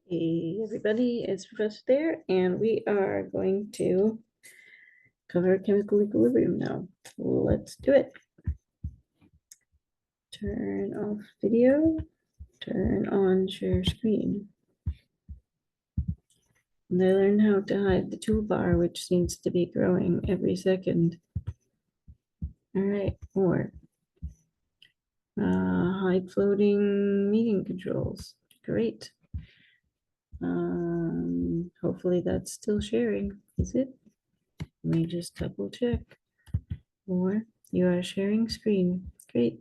Hey everybody, it's Professor there, and we are going to cover chemical equilibrium now. Let's do it. Turn off video, turn on share screen. And I learned how to hide the toolbar, which seems to be growing every second. All right, more. Hide floating meeting controls. Great. Hopefully that's still sharing. Is it? Let me just double check. Or you are sharing screen. Great.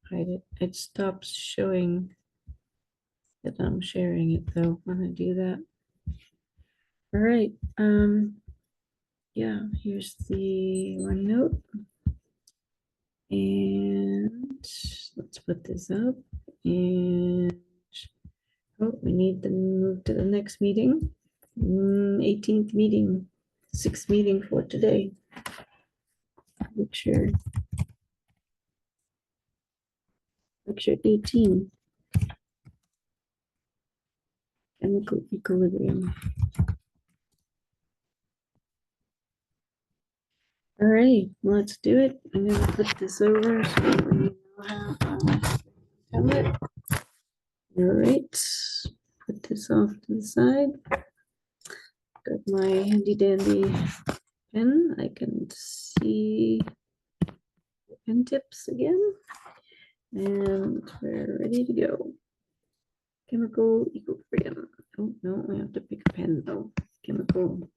Hide it. It stops showing that I'm sharing it though when I do that. All right. Yeah, here's the OneNote. And let's put this up. And oh, we need to move to the next meeting. 18th meeting, 6th meeting for today. Lecture 18. Chemical equilibrium. All right, let's do it. I'm gonna put this over so we know how to tell it. All right, put this off to the side. Got my handy dandy pen. I can see the pen tips again. And we're ready to go. Chemical equilibrium. Oh, no, I have to pick a pen though. Chemical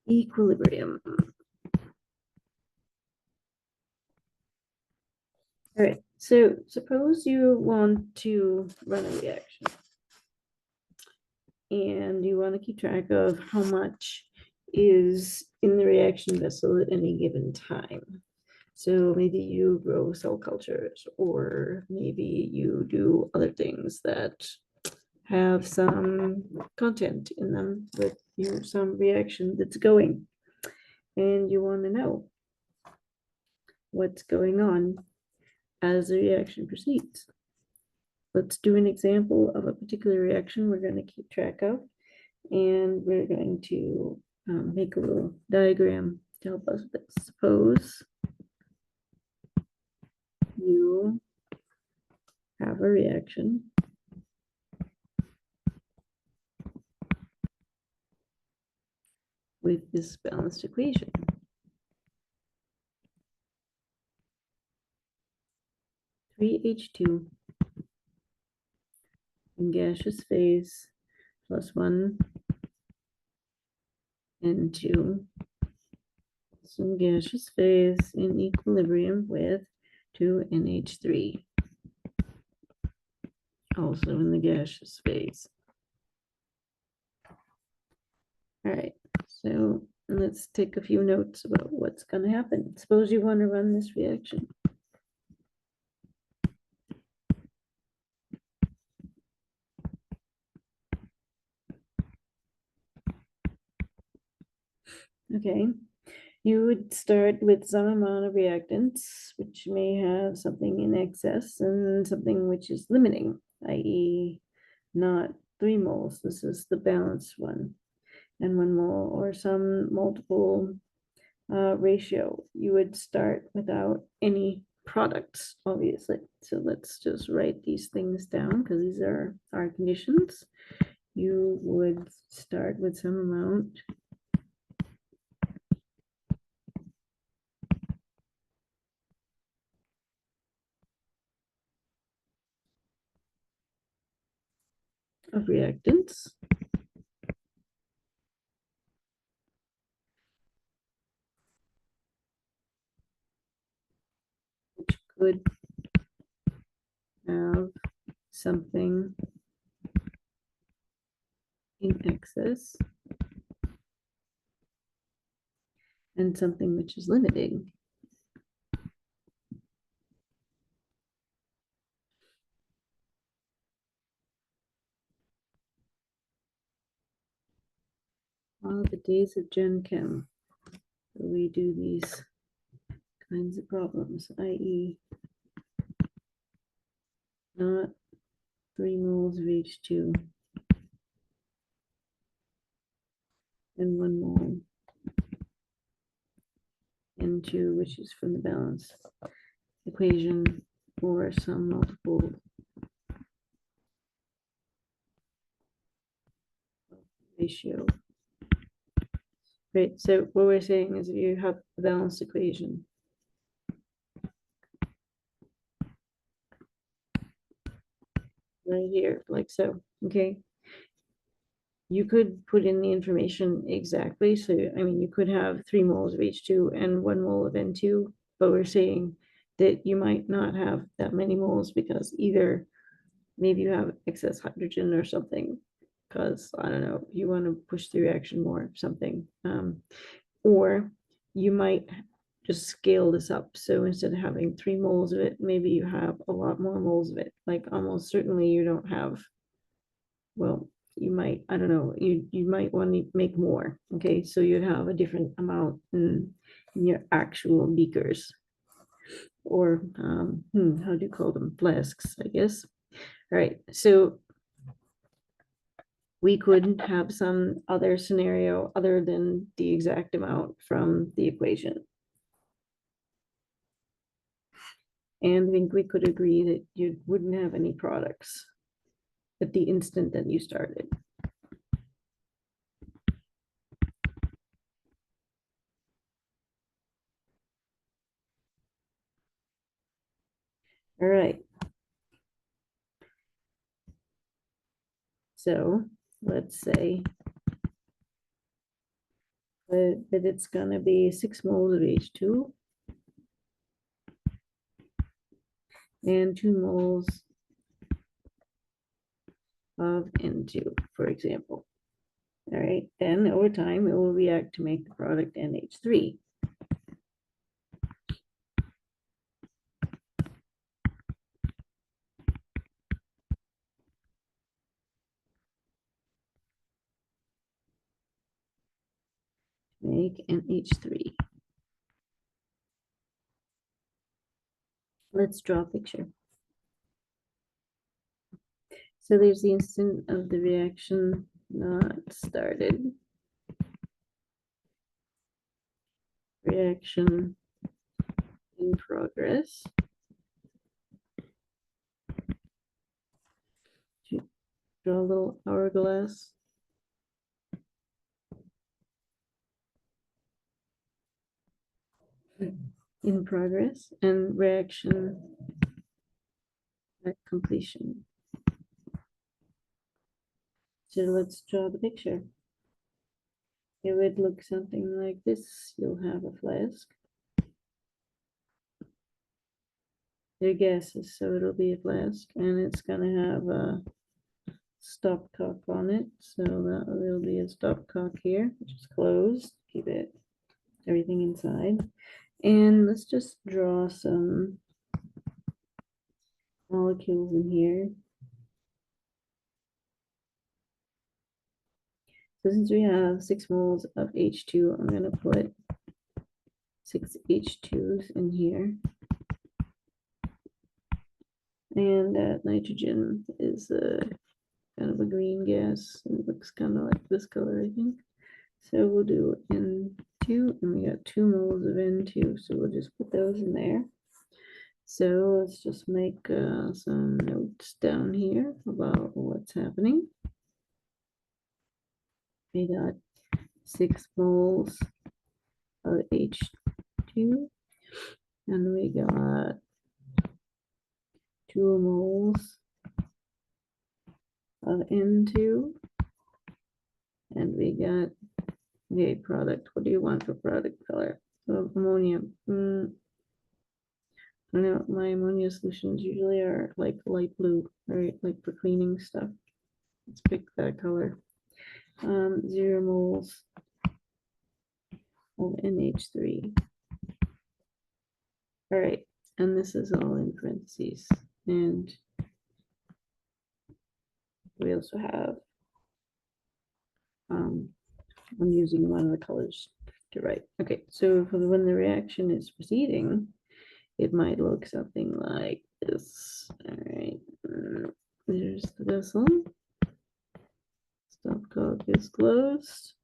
equilibrium. All right, so suppose you want to run a reaction and you want to keep track of how much is in the reaction vessel at any given time. So maybe you grow cell cultures, or maybe you do other things that have some content in them with some reaction that's going, and you want to know what's going on as the reaction proceeds. Let's do an example of a particular reaction we're going to keep track of, and we're going to make a little diagram to help us with this. Suppose you have a reaction with this balanced equation. (3H2) in gaseous phase plus 1 N2, some gaseous phase in equilibrium with 2 NH3, also in the gaseous phase. All right, so let's take a few notes about what's going to happen. Suppose you want to run this reaction. Okay, you would start with some amount of reactants, which may have something in excess and something which is limiting, i.e. not 3 moles. This is the balanced one. And 1 mole, or some multiple ratio. You would start without any products, obviously. So let's just write these things down because these are our conditions. You would start with some amount of reactants. Which could have something in excess and something which is limiting. All the days of Gen Chem, we do these kinds of problems, i.e. not 3 moles of H2 and 1 mole N2, which is from the balance equation, or some multiple ratio. Right, so what we're saying is if you have the balanced equation, right here, like so, okay? You could put in the information exactly, so, I mean, you could have 3 moles of H2 and 1 mole of N2, but we're saying that you might not have that many moles because either maybe you have excess hydrogen or something, because, I don't know, you want to push the reaction more or something. Or you might just scale this up. So instead of having 3 moles of it, maybe you have a lot more moles of it. Like almost certainly you don't have, well, you might, I don't know, you might want to make more. Okay, so you'd have a different amount in your actual beakers, or how do you call them? Flasks, I guess. All right, so we could have some other scenario other than the exact amount from the equation. And I think we could agree that you wouldn't have any products at the instant that you started. All right. So let's say that it's going to be 6 moles of H2 and 2 moles of N2, for example. All right, then over time it will react to make the product NH3. Make NH3. Let's draw a picture. So there's the instant of the reaction not started. Reaction in progress. Draw a little hourglass. In progress, and reaction at completion. So let's draw the picture. It would look something like this. You'll have a flask. They're gases, so it'll be a flask, and it's gonna have a stopcock on it. So that will be a stopcock here, which is closed. Keep it everything inside. And let's just draw some molecules in here. So since we have 6 moles of H2, I'm going to put 6 H2s in here. And that nitrogen is kind of a green gas. It looks kind of like this color, I think. So we'll do N2, and we got 2 moles of N2. So we'll just put those in there. So let's just make some notes down here about what's happening. We got 6 moles of H2, and we got 2 moles of N2, and we got a product. What do you want for product color? So ammonia. I know my ammonia solutions usually are like light blue, right? Like for cleaning stuff. Let's pick that color. 0 moles of NH3. All right, and this is all in parentheses. And we also have, I'm using one of the colors to write. Okay, so for when the reaction is proceeding, it might look something like this. All right, vessel. Stopcock is closed.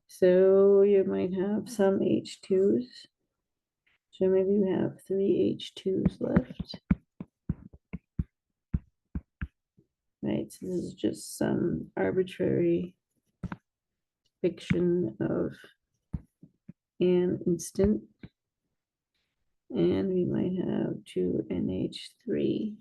So you might have some H2s. So maybe we have 3 H2s left. Right, so this is just some arbitrary depiction of an instant. And we might have 2 NH3.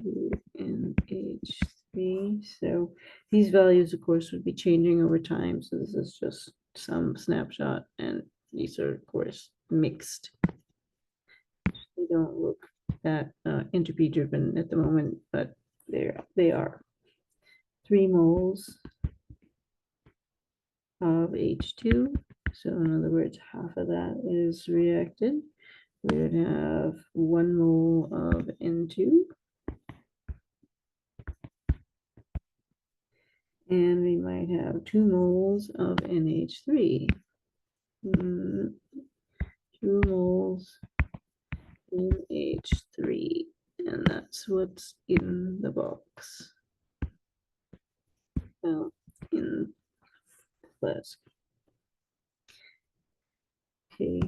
2 NH3. So these values, of course, would be changing over time. So this is just some snapshot, and these are, of course, mixed. They don't look that entropy driven at the moment, but they are. 3 moles of H2. So in other words, half of that is reacted. We would have 1 mole of N2. And we might have 2 moles of NH3. 2 moles NH3. And that's what's in the box. Well, in the flask. Okay.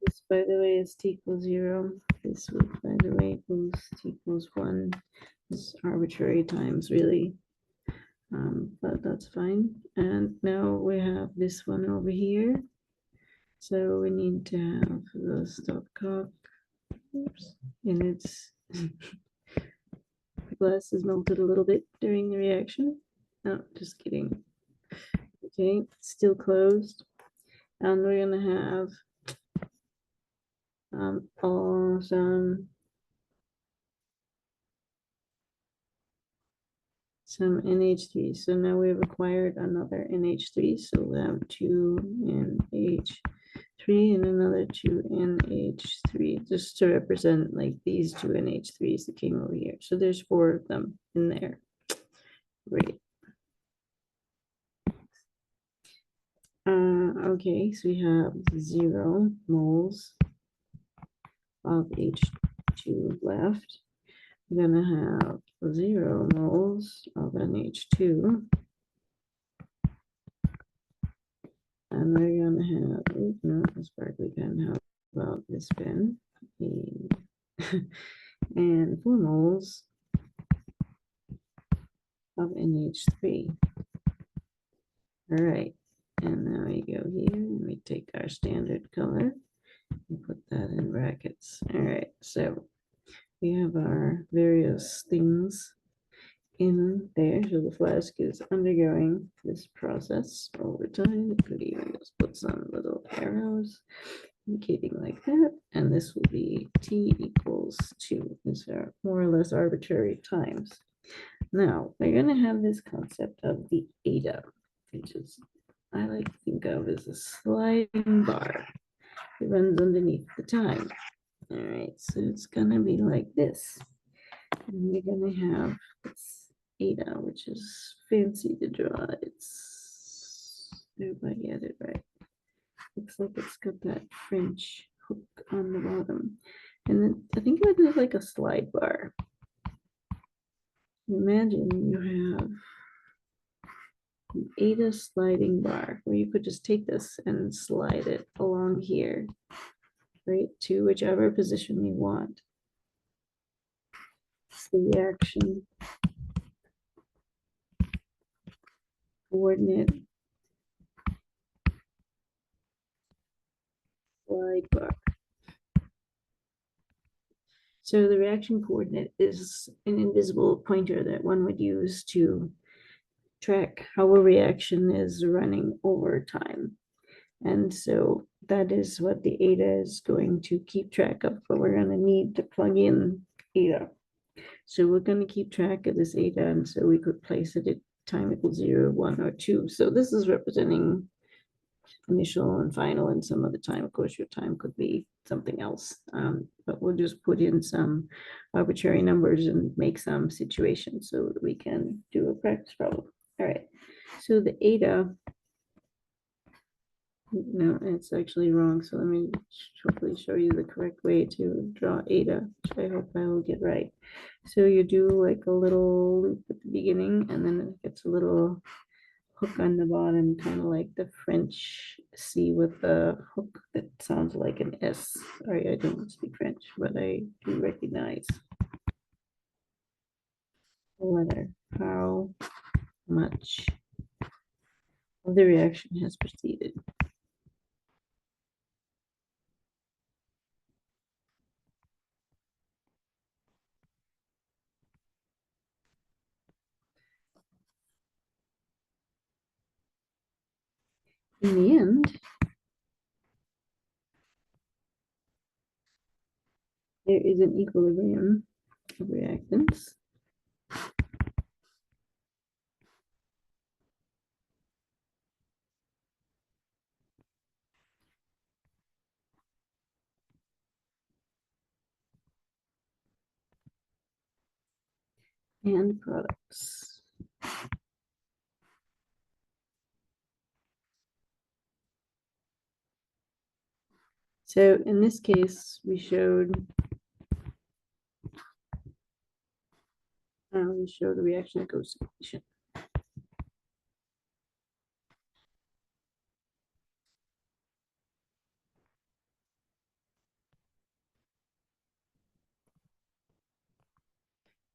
This, by the way, is t equals 0. This would, by the way, equals t equals 1. This arbitrary times, really. But that's fine. And now we have this one over here. So we need to have the stopcock. Oops. And it's the glass is melted a little bit during the reaction. No, just kidding. Okay, still closed. And we're gonna have some NH3. So now we've acquired another NH3. So we'll have 2 NH3 and another 2 NH3, just to represent like these 2 NH3s that came over here. So there's 4 of them in there. Great. Okay, so we have 0 moles of H2 left. We're gonna have 0 moles of NH2. And we're gonna have, oh, no, this sparkly pen, how about this pen? And 4 moles of NH3. All right, and now we go here and we take our standard color and put that in brackets. All right, so we have our various things in there. So the flask is undergoing this process over time. We could even just put some little arrows indicating like that. And this will be t equals 2. These are more or less arbitrary times. Now, we're going to have this concept of the eta, which is, I like to think of as a sliding bar. It runs underneath the time. All right, so it's going to be like this. And we're going to have this eta, which is fancy to draw. It's, if I get it right. Looks like it's got that French hook on the bottom. And then I think it would look like a slide bar. Imagine you have an eta sliding bar where you could just take this and slide it along here, right, to whichever position you want. It's the reaction coordinate slide bar. So the reaction coordinate is an invisible pointer that one would use to track how a reaction is running over time. And so that is what the eta is going to keep track of, but we're going to need to plug in eta. So we're going to keep track of this eta, and so we could place it at time equals 0, 1, or 2. So this is representing initial and final, and some of the time, of course, your time could be something else. But we'll just put in some arbitrary numbers and make some situations so that we can do a practice problem. All right, so the eta No, it's actually wrong. So let me hopefully show you the correct way to draw eta, which I hope I will get right. So you do like a little loop at the beginning, and then it gets a little hook on the bottom, kind of like the French C with a hook that sounds like an S. Sorry, I don't speak French, but I do recognize the letter. How much of the reaction has proceeded? In the end, there is an equilibrium of reactants. And products. So in this case, we showed the reaction that goes to completion.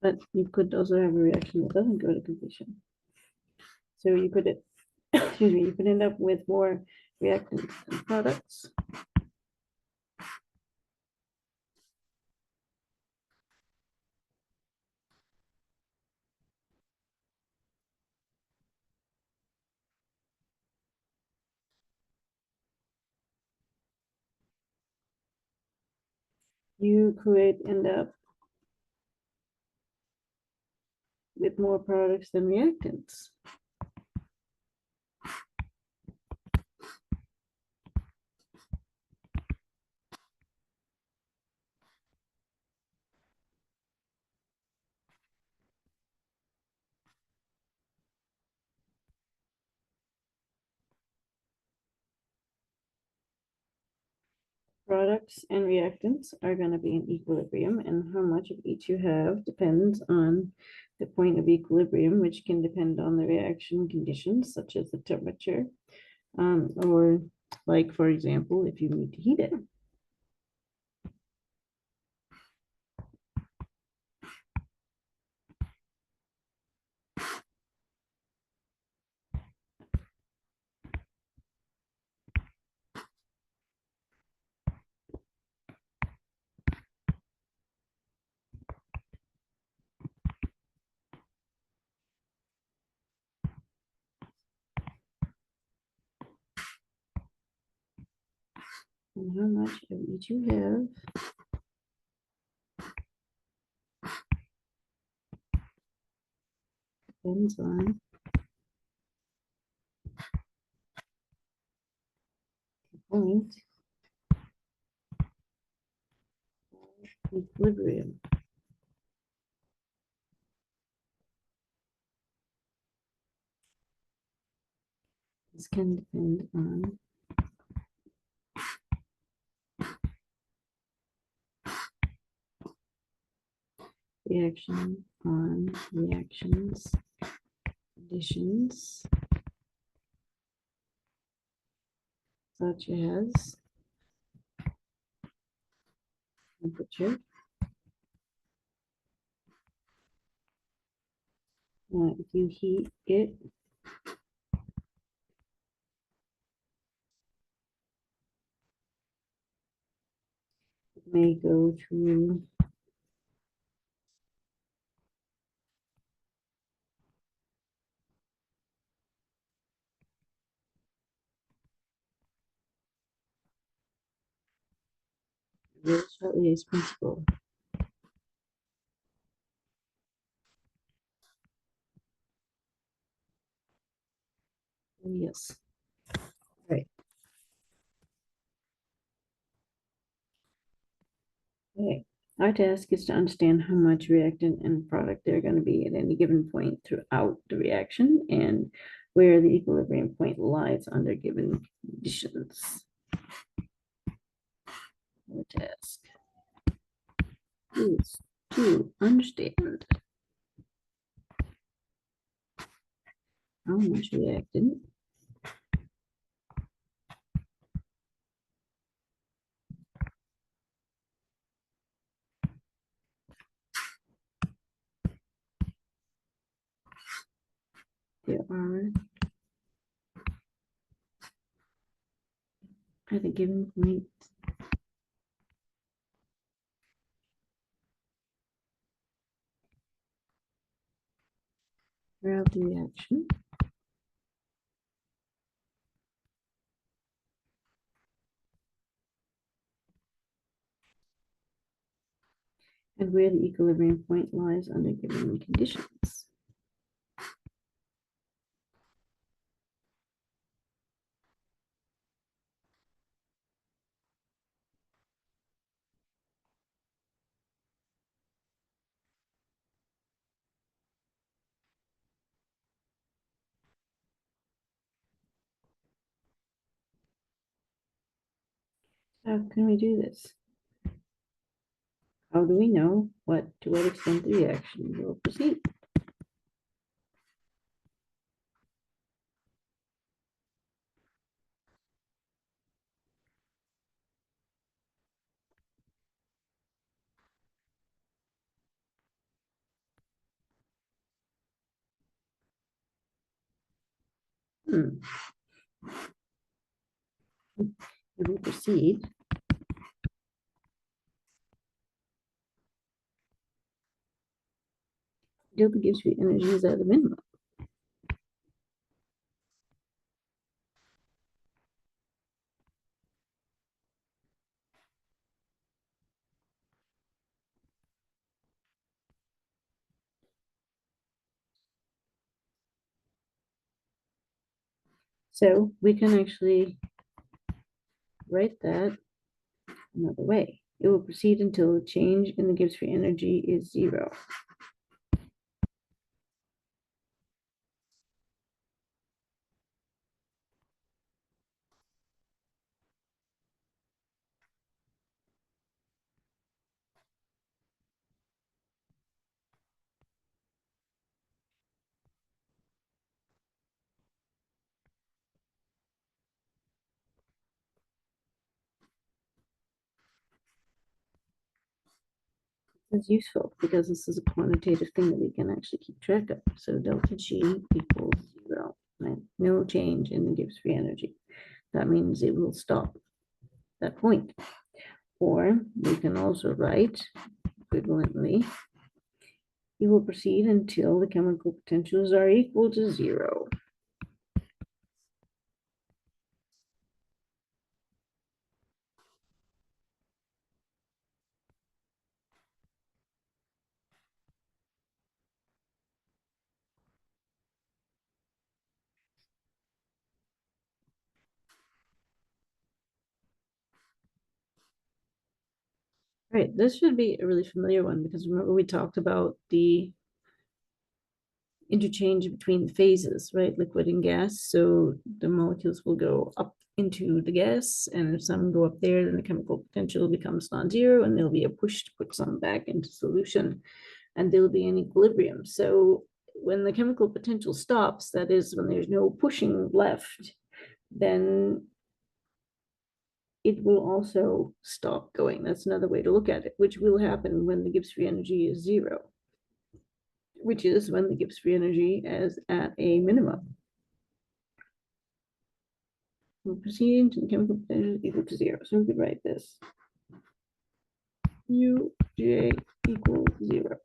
But you could also have a reaction that doesn't go to completion. So you could, excuse me, you could end up with more reactants than products. You could end up with more products than reactants. Products and reactants are going to be in equilibrium, and how much of each you have depends on the point of equilibrium, which can depend on the reaction conditions, such as the temperature, or like, for example, if you need to heat it. And how much of each you have depends on the point of equilibrium. This can depend on reaction on reactions, conditions, such as temperature. If you heat it, it may go to Charlie's principle. Yes. Right. Okay. Our task is to understand how much reactant and product there are going to be at any given point throughout the reaction, and where the equilibrium point lies under given conditions. The task is to understand how much reactant there are at a given point throughout the reaction. And where the equilibrium point lies under given conditions. How can we do this? How do we know to what extent the reaction will proceed? If we proceed, delta gives free energy is at the minimum. So we can actually write that another way. It will proceed until the change in the Gibbs free energy is 0. It's useful because this is a quantitative thing that we can actually keep track of. So delta G equals 0, right? No change in the Gibbs free energy. That means it will stop that point. Or we can also write equivalently, it will proceed until the chemical potentials are equal to 0. Right, this should be a really familiar one because remember we talked about the interchange between the phases, right? Liquid and gas. So the molecules will go up into the gas, and if some go up there, then the chemical potential becomes non-zero, and there'll be a push to put some back into solution, and there'll be an equilibrium. So when the chemical potential stops, that is when there's no pushing left, then it will also stop going. That's another way to look at it, which will happen when the Gibbs free energy is 0, which is when the Gibbs free energy is at a minimum. We're proceeding to the chemical potential equal to 0. So we could write this. Uj equals 0.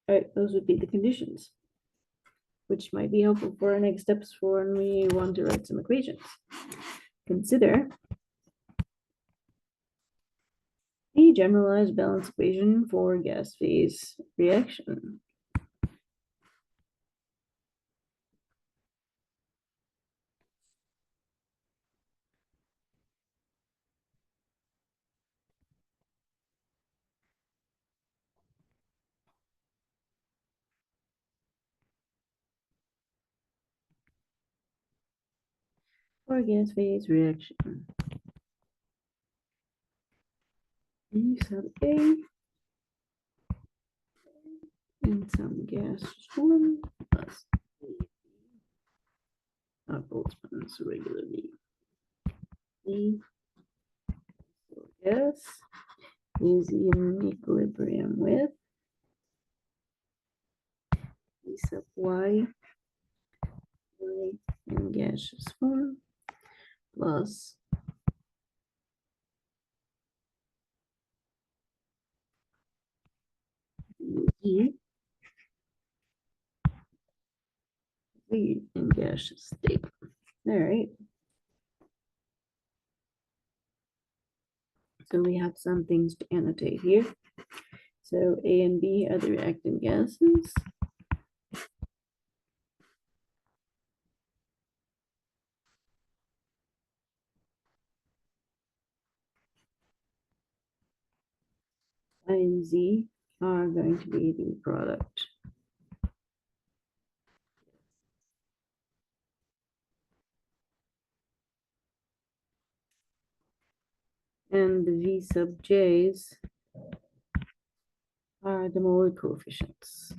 All right, those would be the conditions, which might be helpful for our next steps for when we want to write some equations. Consider a generalized balance equation for gas phase reaction. for gas phase reaction. E sub A and some gas form plus Boltzmann's regular V. E gas is in equilibrium with E sub Y in gaseous form plus E in gaseous state. All right. So we have some things to annotate here. So A and B are the reactant gases. I and Z are going to be the product. And the V sub J's are the molar coefficients.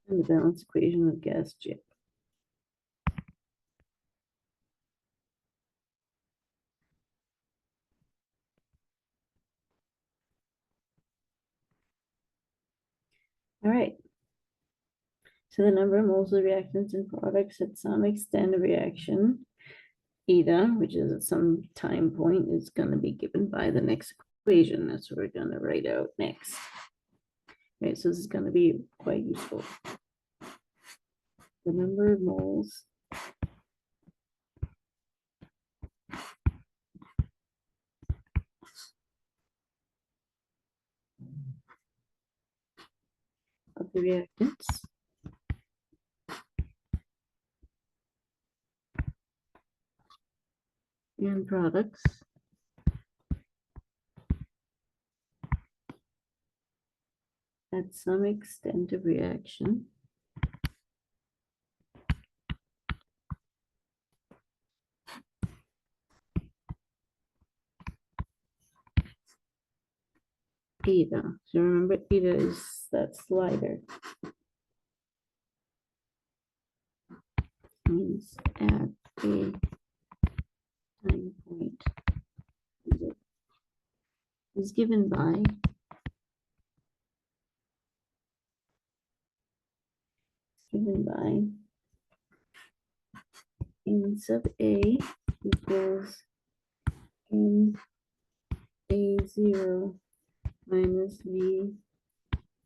And the balance equation of gas J. All right. So the number of moles of reactants and products at some extent of reaction, eta, which is at some time point, is going to be given by the next equation. That's what we're going to write out next. Okay, so this is going to be quite useful. The number of moles of the reactants and products at some extent of reaction eta. So remember, eta is that slider. Means at a time point is given by n sub A equals n A0 minus V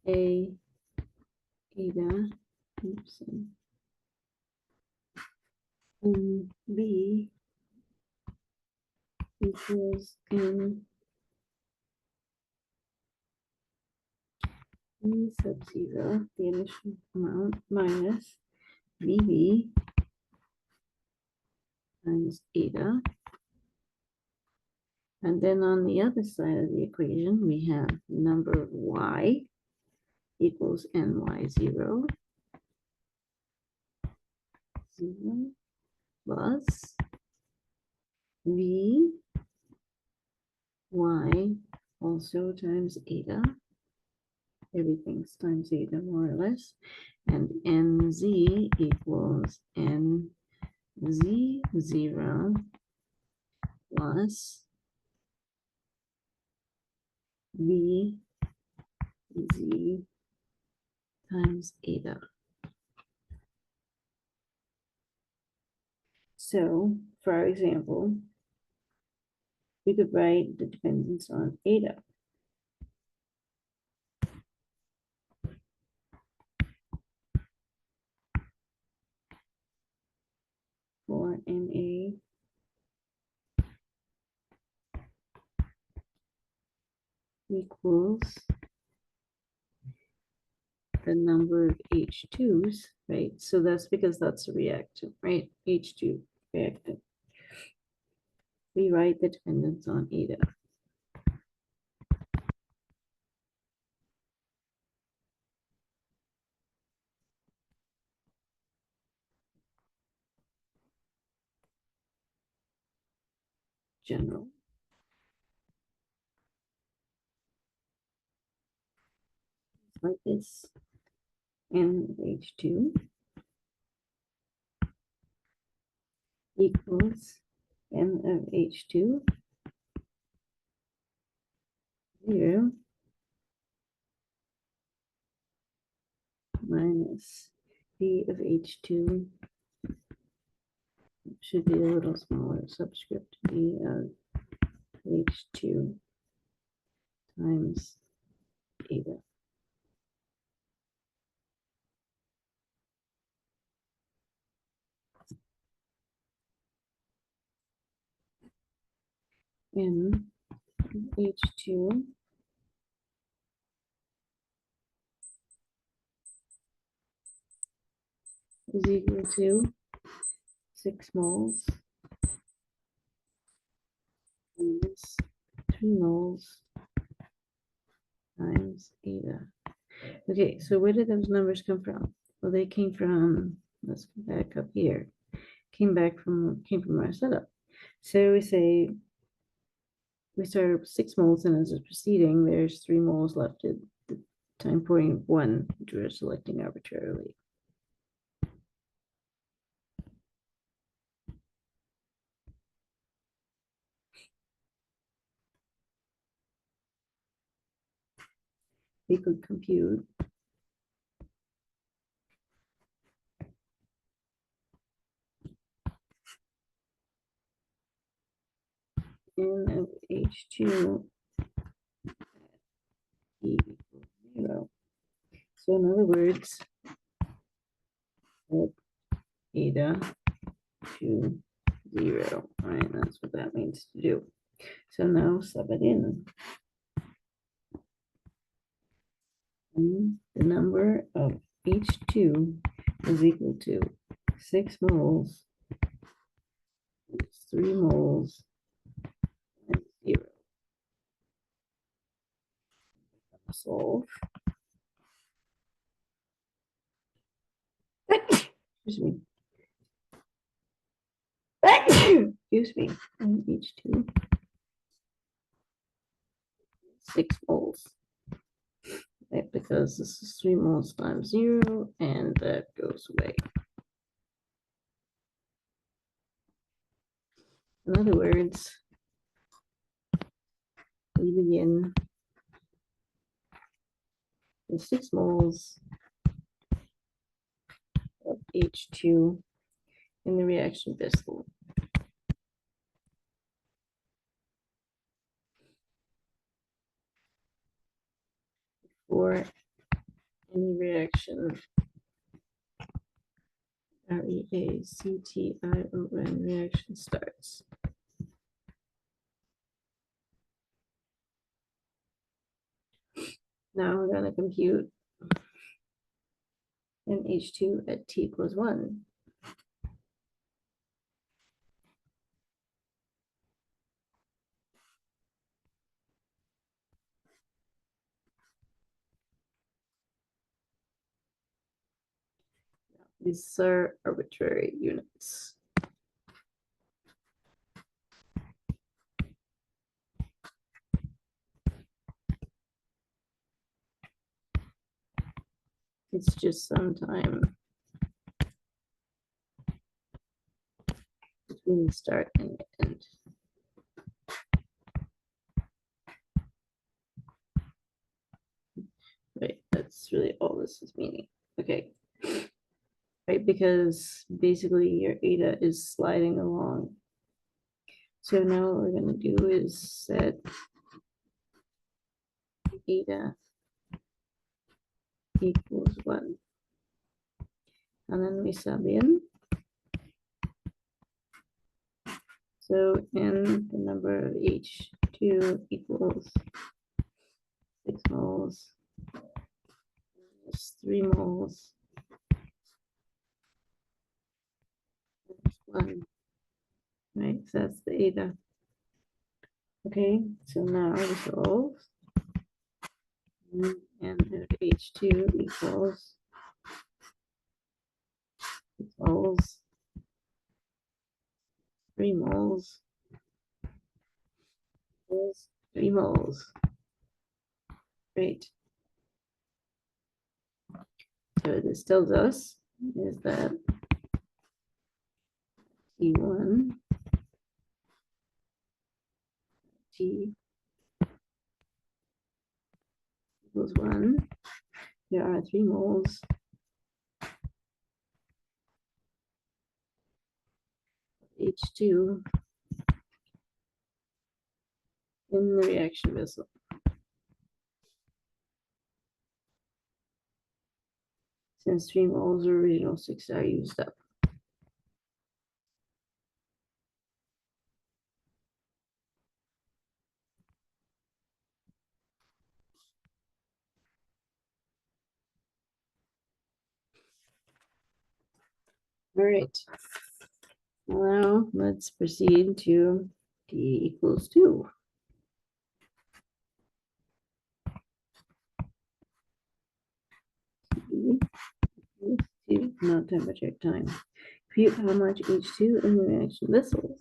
A eta, oops, and B equals n V sub 0, the initial amount, minus VB times eta. And then on the other side of the equation, we have number of y equals ny0 plus v y also times eta. Everything's times eta more or less. And nz equals nz0 plus v z times eta. So for our example, we could write the dependence on eta. For Na equals the number of H2s, right? So that's because that's a reactant, right? H2 reactant. We write the dependence on eta. general. Like this. N of H2 equals N of H2 0 minus B of H2 should be a little smaller, subscript B of H2 times eta. N of H2 is equal to 6 moles minus 3 moles times eta. Okay, so where did those numbers come from? Well, they came from, let's go back up here, came from our setup. So we say we started with 6 moles, and as it's proceeding, there's 3 moles left at the time point 1, which we're selecting arbitrarily. We could compute N of H2 equals 0. So in other words, let eta to 0. All right, that's what that means to do. So now sub it in. And the number of H2 is equal to 6 moles, 3 moles, and 0. Solve. Excuse me. Excuse me. And H2 6 moles. Right, because this is 3 moles times 0, and that goes away. In other words, we begin with 6 moles of H2 in the reaction vessel. For any reaction, reaction reaction starts. Now we're going to compute NH2 at T equals 1. These are arbitrary units. It's just some time between the start and the end. Right, that's really all this is meaning. Okay. Right, because basically your eta is sliding along. So now what we're going to do is set eta equals 1. And then we sub in. So n, the number of H2 equals 6 moles, minus 3 moles, minus 1. Right, so that's the eta. Okay, so now we solve. And the H2 equals 6 moles, 3 moles, moles, 3 moles. Great. So what this tells us is that T1, T equals 1. There are 3 moles H2 in the reaction vessel. Since 3 moles of original 6 are used up. All right. Now let's proceed to D equals 2. D equals 2, not temperature, time. Compute how much H2 in the reaction vessel.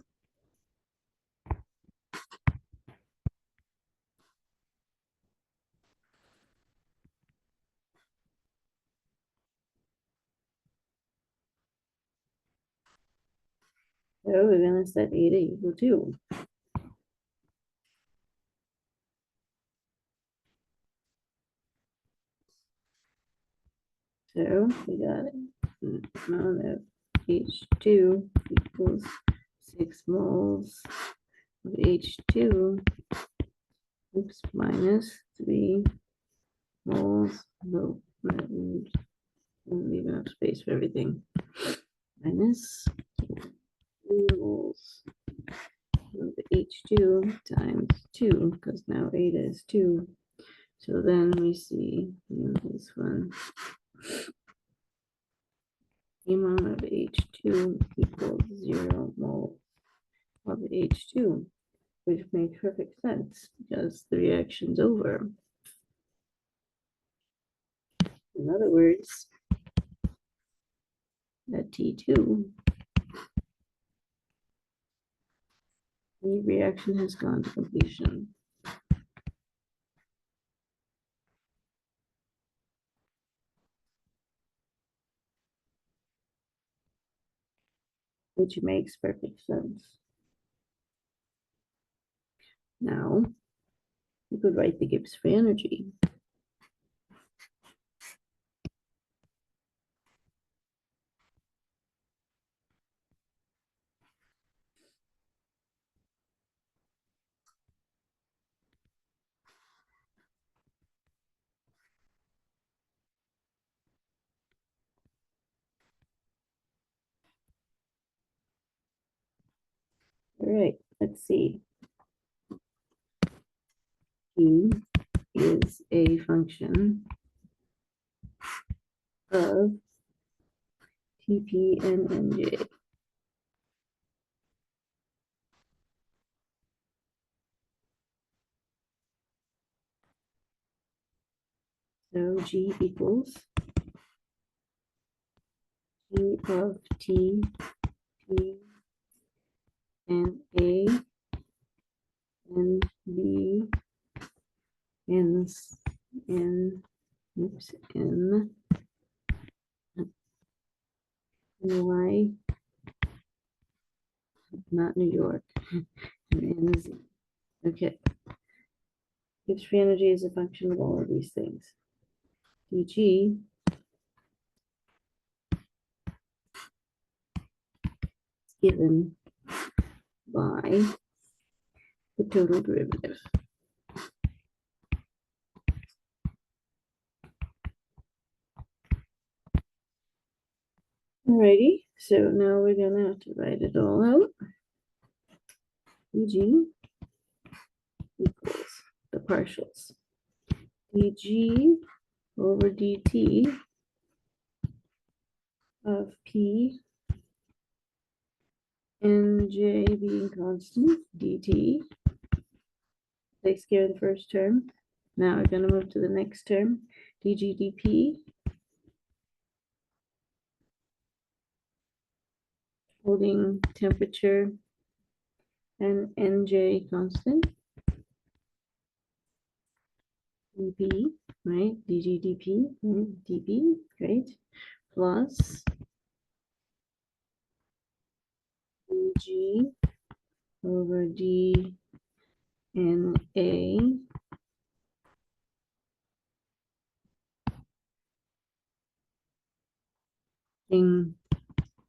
So we're going to set eta equal 2. So we got amount of H2 equals 6 moles of H2, oops, minus 3 moles, no, and leave enough space for everything, minus 3 moles of H2 times 2, because now eta is 2. So then we see this one, the amount of H2 equals 0 mole of H2, which makes perfect sense because the reaction's over. In other words, at T2, the reaction has gone to completion. Which makes perfect sense. Now, we could write the Gibbs free energy. All right, let's see. P is a function of Tp and Nj. So G equals G of T, P, and A, and B, and oops, N, Y, not New York, and N, Z. Okay. Gibbs free energy is a function of all of these things. dg is given by the total derivative. Alrighty, so now we're gonna have to write it all out. dg equals the partials. dg over dt of p and j being constant, dt takes care of the first term. Now we're going to move to the next term, dg dp, holding temperature and nj constant. dp, right? dg dp, right? dp, right? Plus dg over d n a in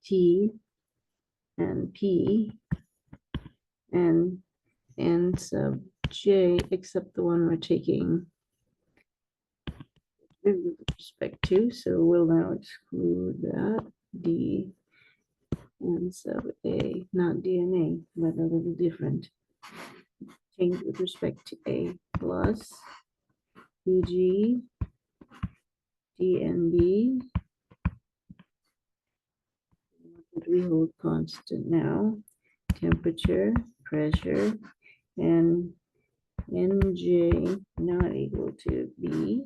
t and p and n sub j, except the one we're taking with respect to, so we'll now exclude that d n sub a, not dna, but a little different. Change with respect to a plus dg dnb. What we hold constant now? Temperature, pressure, and nj not equal to b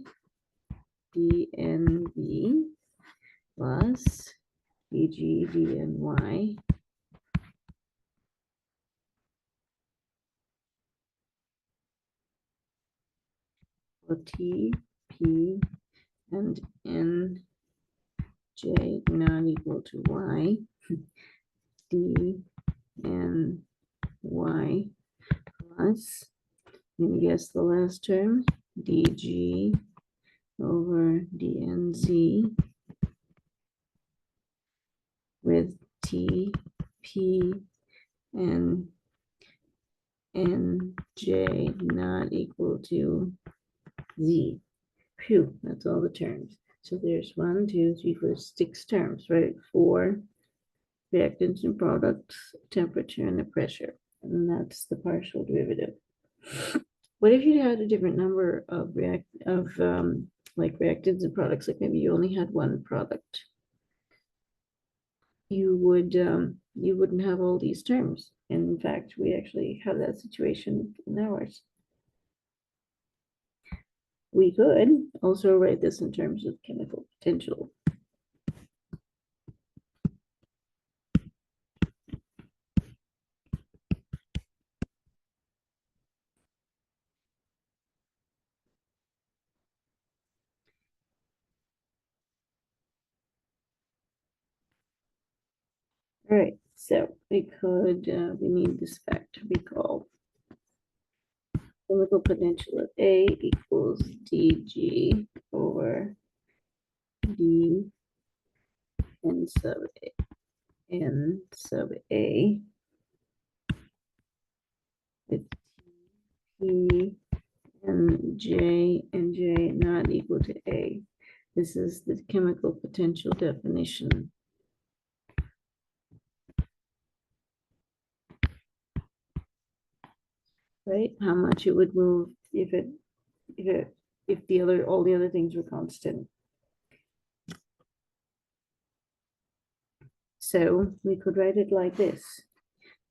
dnb plus dg dny for t, p, and nj not equal to y, d, n, y plus, and guess the last term, dg over dnz with t, p, and nj not equal to z. Phew, that's all the terms. So there's 1, 2, 3, 4, 6 terms, right? 4 reactants and products, temperature, and the pressure. And that's the partial derivative. What if you had a different number of like reactants and products? Like maybe you only had one product. You wouldn't have all these terms. And in fact, we actually have that situation in ours. We could also write this in terms of chemical potential. All right, so we need this fact to recall. Chemical potential of A equals dg over d n sub a with p and j not equal to a. This is the chemical potential definition. Right? How much it would move if all the other things were constant. So we could write it like this.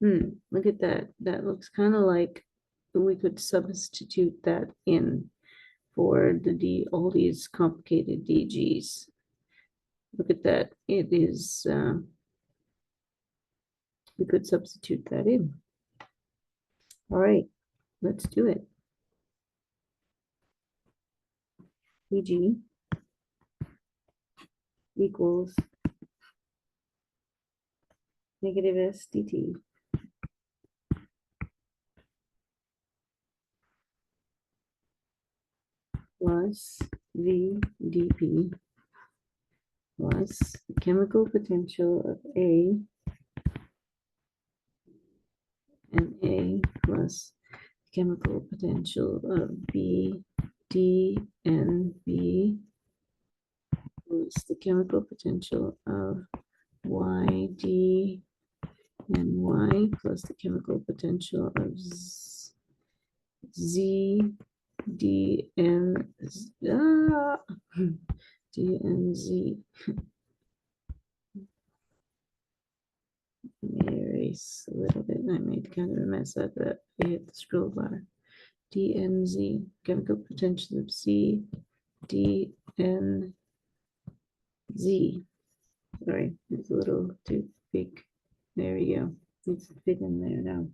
Look at that. That looks kind of like we could substitute that in for all these complicated DGs. Look at that. It is, we could substitute that in. All right, let's do it. DG equals negative S dt plus V dP plus the chemical potential of A and A plus chemical potential of B, D, and B plus the chemical potential of Y, D, and Y plus the chemical potential of Z, D, and D, and Z. Let me erase a little bit. I made kind of a mess of that. I hit the scroll bar. D, N, Z, chemical potential of C, D, N, Z. Sorry, it's a little too big. There we go. It's fit in there now.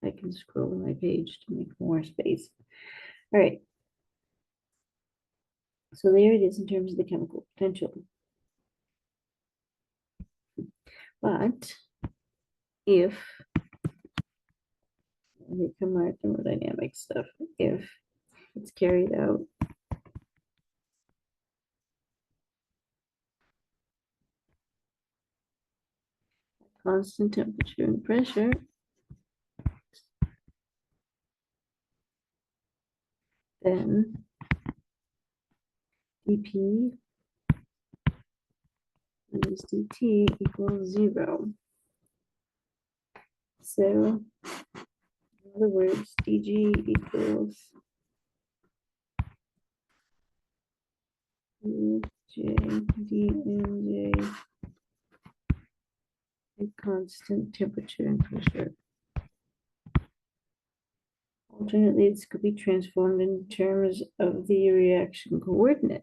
I can scroll my page to make more space. All right. So there it is in terms of the chemical potential. But if, here come our thermodynamic stuff, if it's carried out constant temperature and pressure, then dP minus dt equals 0. So in other words, dg equals dj dnj at constant temperature and pressure. Alternately, this could be transformed in terms of the reaction coordinate.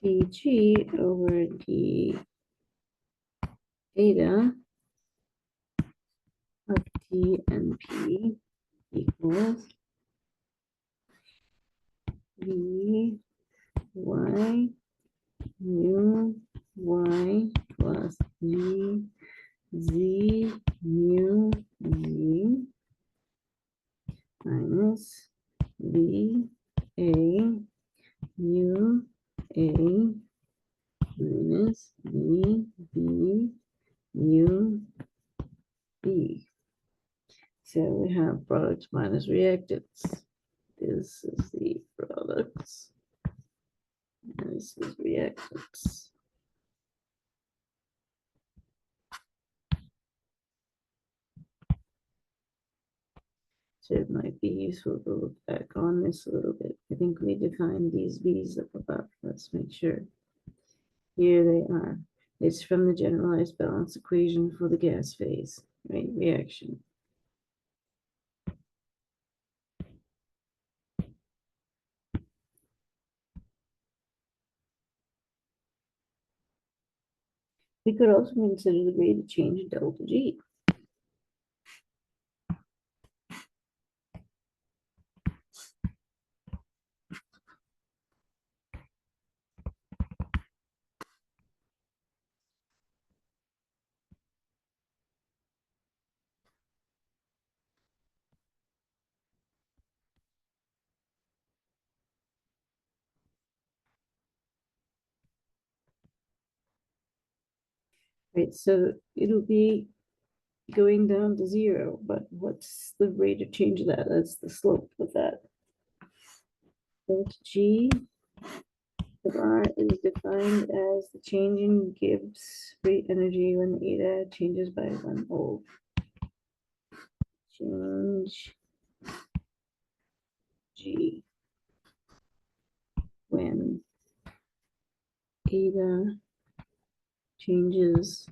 dg over d eta of t and p equals v y mu y plus v z mu z minus v a mu a minus v b mu b. So we have products minus reactants. This is the products. And this is reactants. So it might be useful to look back on this a little bit. I think we defined these B's up above. Let's make sure. Here they are. It's from the generalized balance equation for the gas phase, right? Reaction. We could also consider the rate of change in delta G. Right, so it'll be going down to 0, but what's the rate of change of that? That's the slope of that. Delta G of R is defined as the change in Gibbs rate energy when eta changes by 1 mole. Change G when eta changes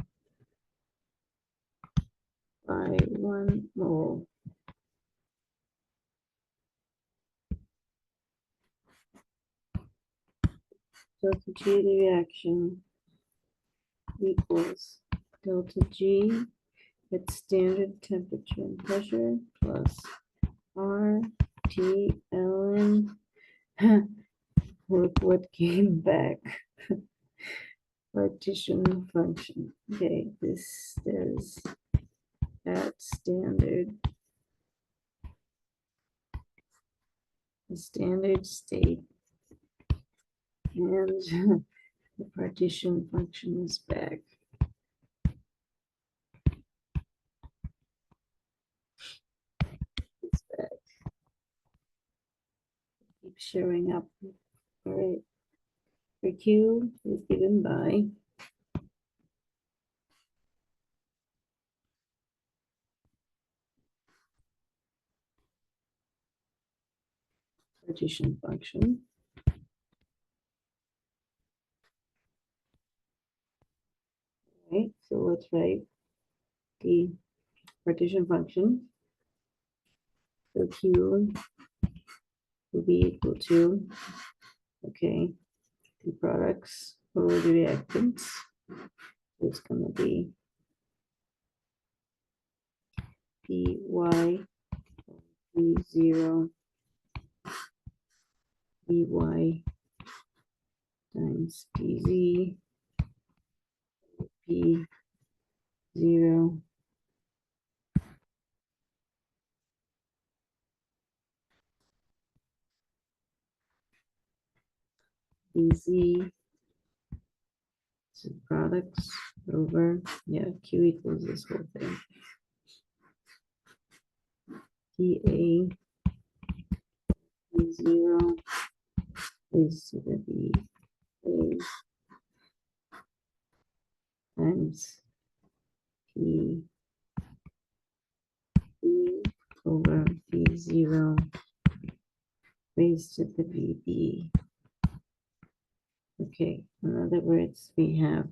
by 1 mole. Delta G the reaction equals delta G at standard temperature and pressure plus R T ln look what came back. Partition function. Okay, this is at standard state, and the partition function is back. It's back. Keeps showing up. All right. For Q is given by partition function. Right, so let's write the partition function. So Q will be equal to, okay, the products over the reactants. It's going to be Py P0 Py times Pz P0 Pz, so products over, yeah, Q equals this whole thing. Pa P0 is to the B A times P E over P0 raised to the VB. Okay, in other words, we have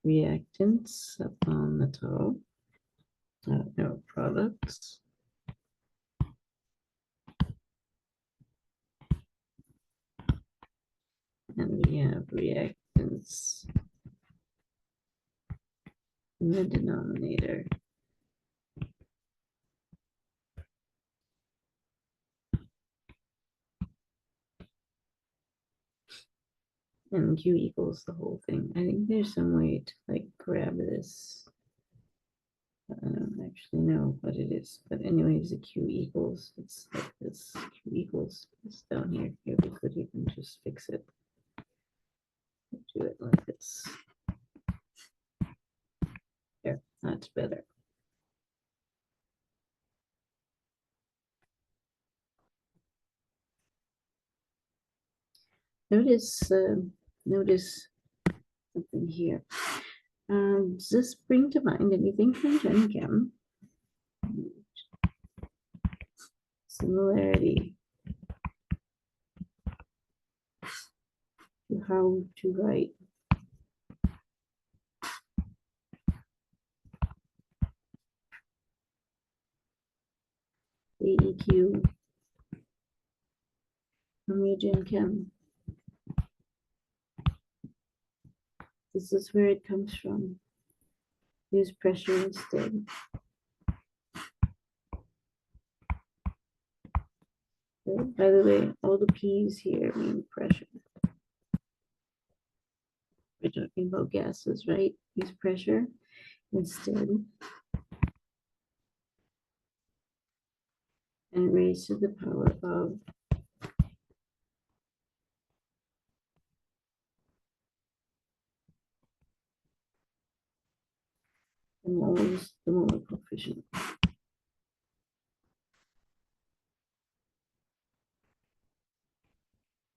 reactants up on the top, no products. And we have reactants in the denominator. And Q equals the whole thing. I think there's some way to like grab this. I don't actually know what it is, but anyways, the Q equals, it's like this, Q equals this down here. Here we could even just fix it. Do it like this. There, that's better. Notice something here. Does this bring to mind anything from Gen Chem? Similarity to how to write AEQ from your Gen Chem. This is where it comes from. Use pressure instead. Okay. By the way, all the P's here mean pressure. We're talking about gases, right? Use pressure instead. And raise to the power of the molar coefficient.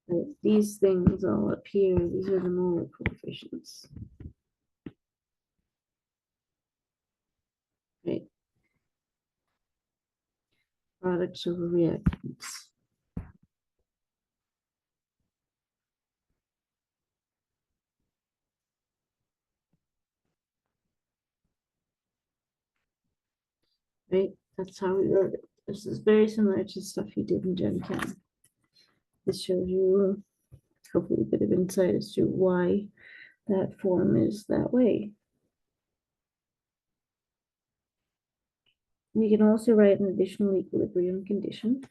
Right. These things all up here, these are the molar coefficients. Right. Products over reactants. Right, that's how we wrote it. This is very similar to stuff you did in Gen Chem. This shows you hopefully a bit of insight as to why that form is that way. We can also write an additional equilibrium condition.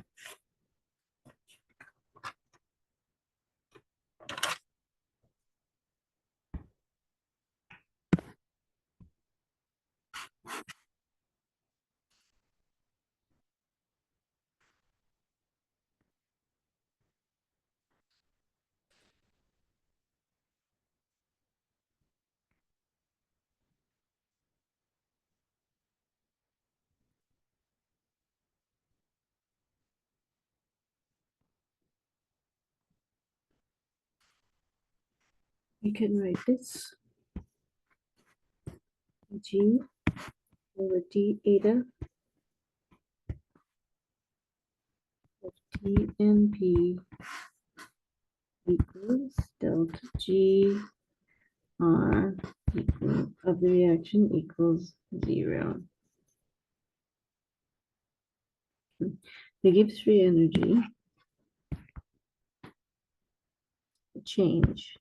We can write this G over D eta of TNP equals delta G R of the reaction equals 0. The Gibbs free energy change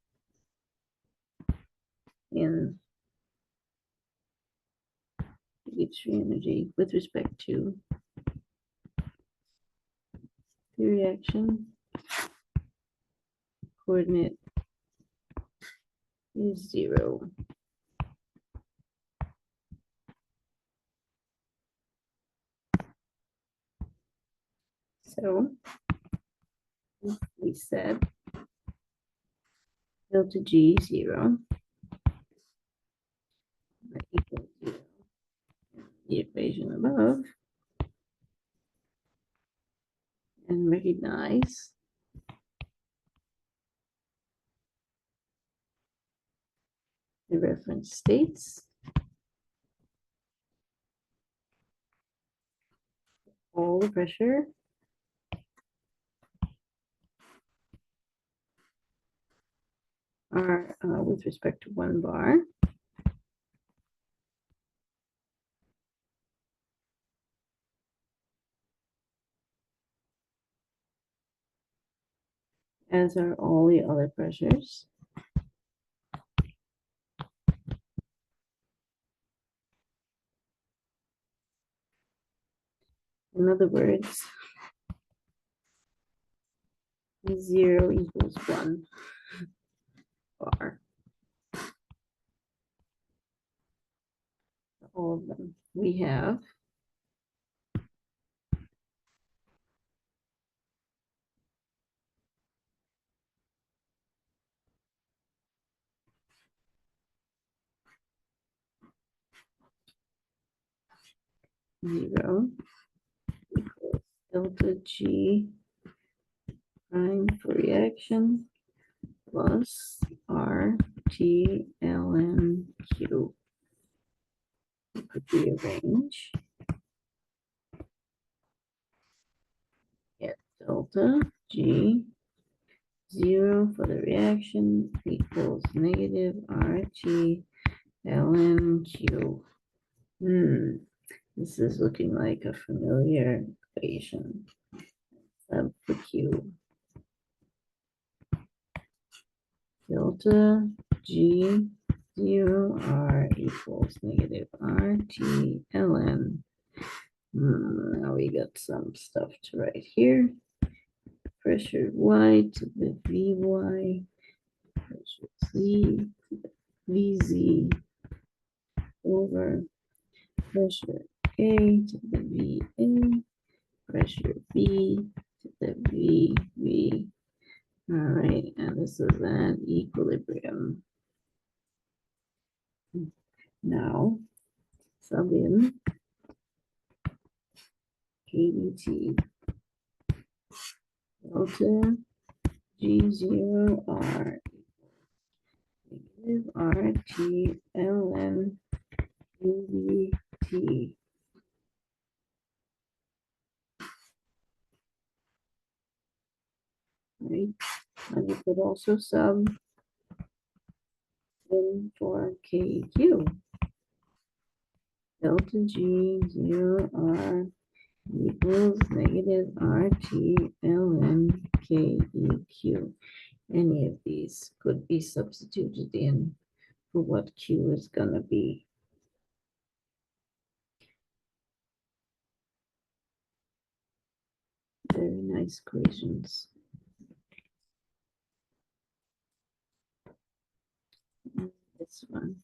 in Gibbs free energy with respect to the reaction coordinate is 0. So we said delta G 0 equals 0. The equation above, and recognize the reference states all the pressure are with respect to 1 bar. As are all the other pressures. In other words, 0 equals 1 bar. All of them. We have zero equals delta G prime for reaction plus R T ln Q. Could rearrange. Get delta G 0 for the reaction equals negative RT ln Q. This is looking like a familiar equation. Sub for Q. Delta G 0 R equals negative RT ln. Now we got some stuff to write here. Pressure Y to the Vy, pressure C to the Vz over pressure A to the Va, pressure B to the Vv. All right, and this is an equilibrium. Now, sub in KBT delta G0 R negative RT ln UVT. Right, and you could also sub in for KQ. Delta G0 R equals negative RT ln KEQ. Any of these could be substituted in for what Q is going to be. Very nice equations. And this one.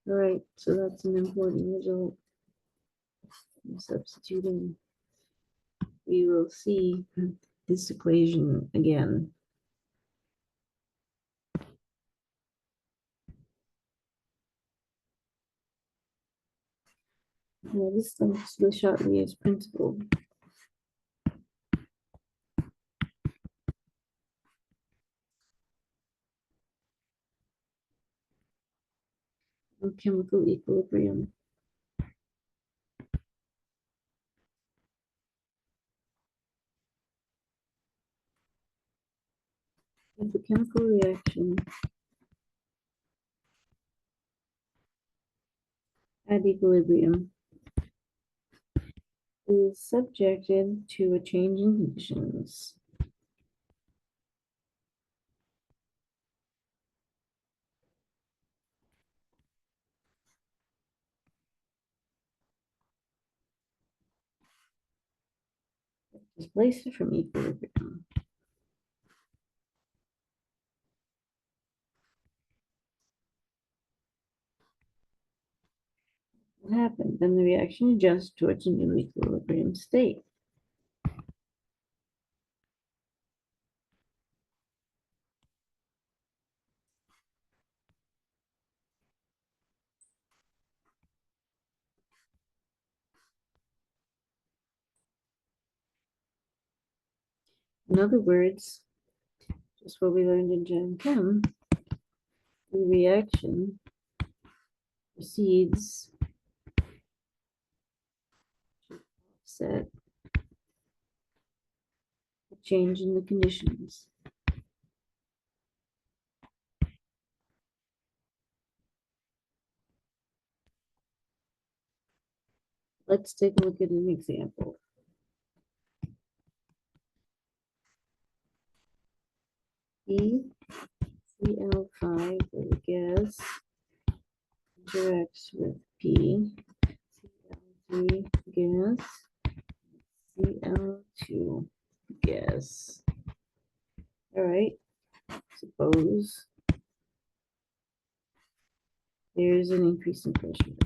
All right, so that's an important result. Substituting, we will see this equation again. Now this is the Chatelier's principle. Of chemical equilibrium. If the chemical reaction at equilibrium is subjected to a change in conditions displaced from equilibrium. What happened? Then the reaction adjusts towards a new equilibrium state. In other words, just what we learned in Gen Chem, the reaction proceeds to offset a change in the conditions. Let's take a look at an example. PCl5 of the gas interacts with PCl3 gas, Cl2 gas. All right, suppose there's an increase in pressure.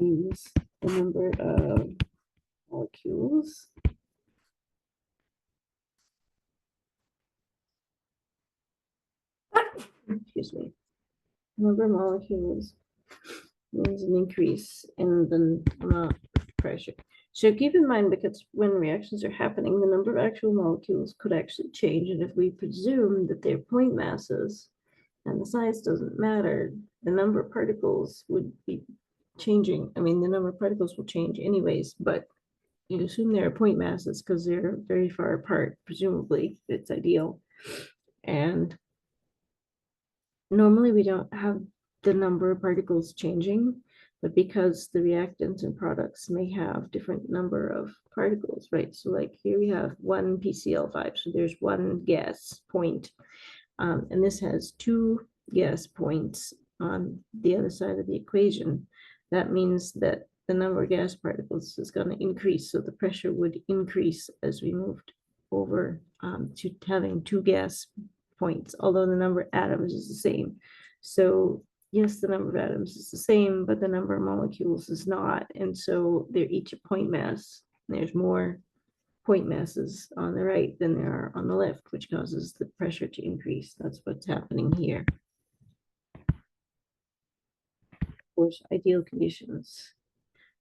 Means the number of molecules excuse me, number of molecules means an increase in the amount of pressure. So keep in mind, because when reactions are happening, the number of actual molecules could actually change. And if we presume that they're point masses and the size doesn't matter, the number of particles would be changing. I mean, the number of particles will change anyways, but you assume they're point masses because they're very far apart, presumably. It's ideal. And normally we don't have the number of particles changing, but because the reactants and products may have different number of particles, right? So like here we have one PCl5, so there's one gas point, and this has two gas points on the other side of the equation. That means that the number of gas particles is going to increase, so the pressure would increase as we moved over to having two gas points, although the number of atoms is the same. So yes, the number of atoms is the same, but the number of molecules is not. And so they're each a point mass. There's more point masses on the right than there are on the left, which causes the pressure to increase. That's what's happening here. Of course, ideal conditions.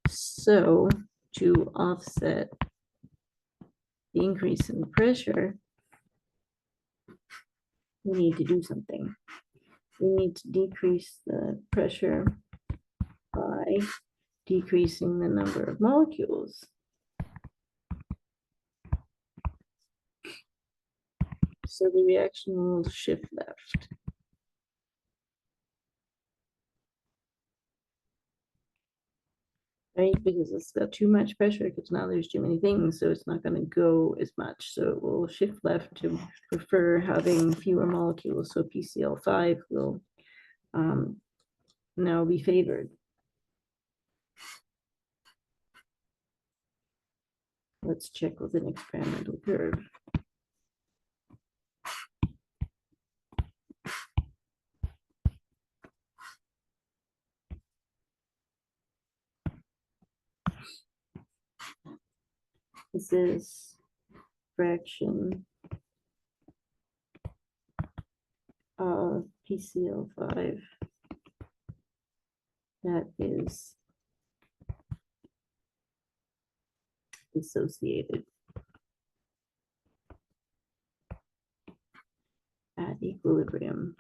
So to offset the increase in pressure, we need to do something. We need to decrease the pressure by decreasing the number of molecules. So the reaction will shift left. Right, because it's got too much pressure, because now there's too many things, so it's not going to go as much. So it will shift left to prefer having fewer molecules. So PCl5 will now be favored. Let's check with an experimental curve. This is fraction of PCl5 that is dissociated at equilibrium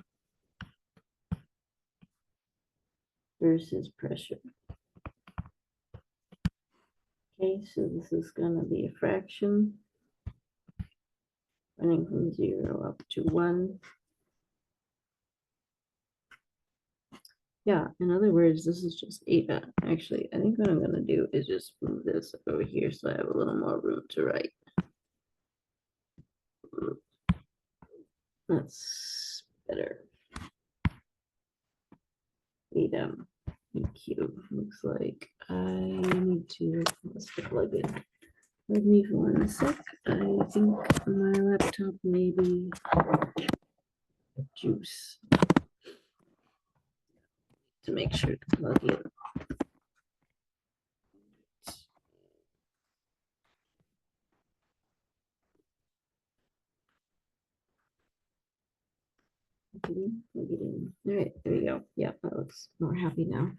versus pressure. Okay, so this is gonna be a fraction running from 0 up to 1. Yeah, in other words, this is just eta. Actually, I think what I'm gonna do is just move this over here so I have a little more room to write. That's better. Eta EQ looks like I need to, let's plug in. With me for 1 sec. I think my laptop may be juice to make sure to plug in. Plug it in. All right, there we go. Yeah, that looks more happy now.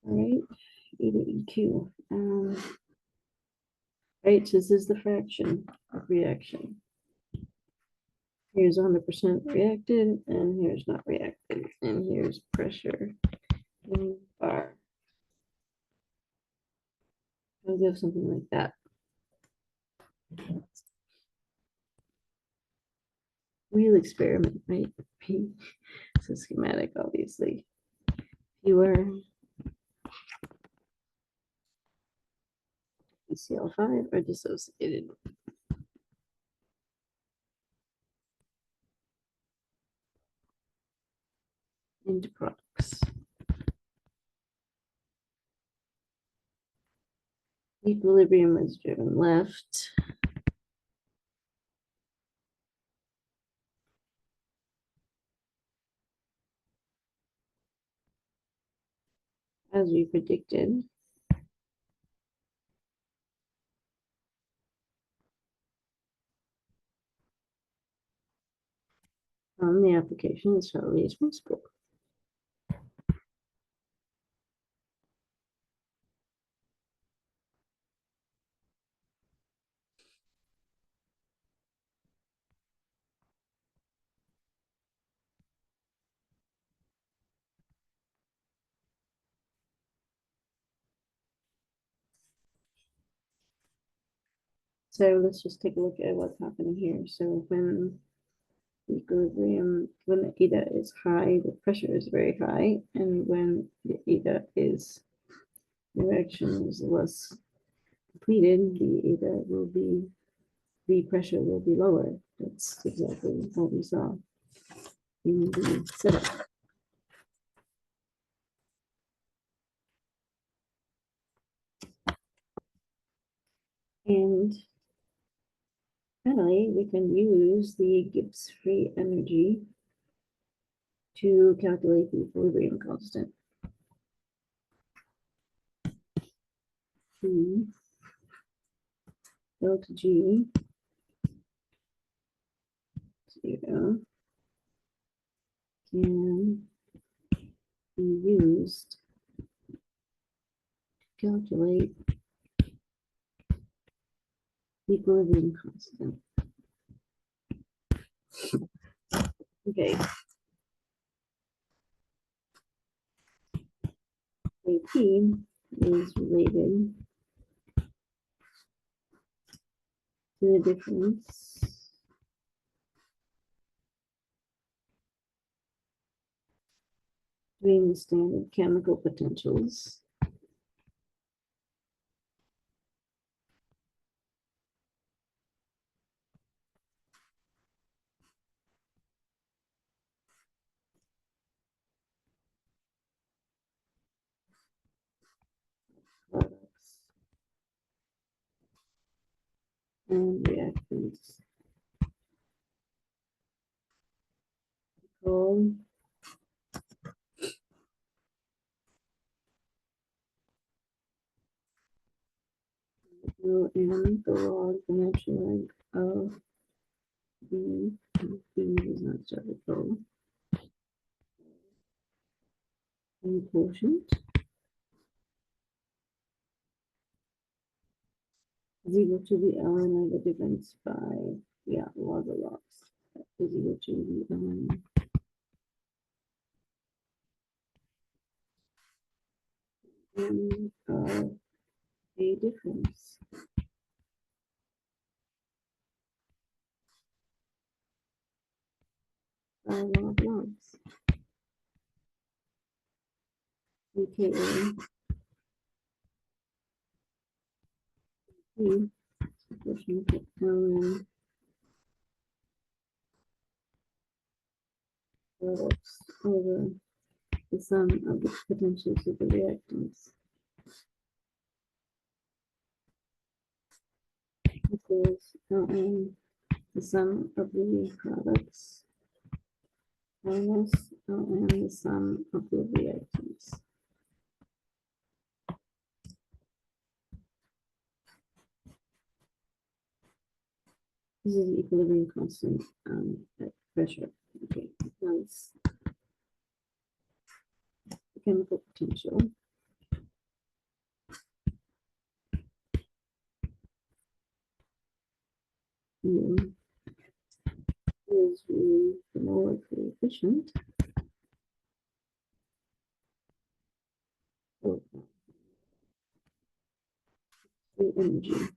All right, eta EQ. Right, so this is the fraction of reaction. Here's 100% reacted, and here's not reacted, and here's pressure in bar. I'll give something like that. Real experiment, right? It's a schematic, obviously. Fewer PCl5 are dissociated. Into products. Equilibrium is driven left. As we predicted. The application is Charlie is principle. So let's just take a look at what's happening here. So when equilibrium, when the eta is high, the pressure is very high, and when the eta is, the reaction is less completed, the eta will be, the pressure will be lower. That's exactly what we saw in the setup. And finally, we can use the Gibbs free energy to calculate the equilibrium constant. P delta G 0 can be used to calculate the equilibrium constant. Okay. AP is related to the difference between the standard chemical potentials products and reactants called and the log, the natural length of the B is not start and quotient is equal to the ln of the difference by, yeah, log of logs is equal to the ln n of a difference. By law of logs. AKA P proportional to ln products over the sum of the potentials of the reactants equals ln the sum of the products minus ln the sum of the reactants. This is the equilibrium constant at pressure. Okay, nice. The chemical potential U is really the molar coefficient of the energy.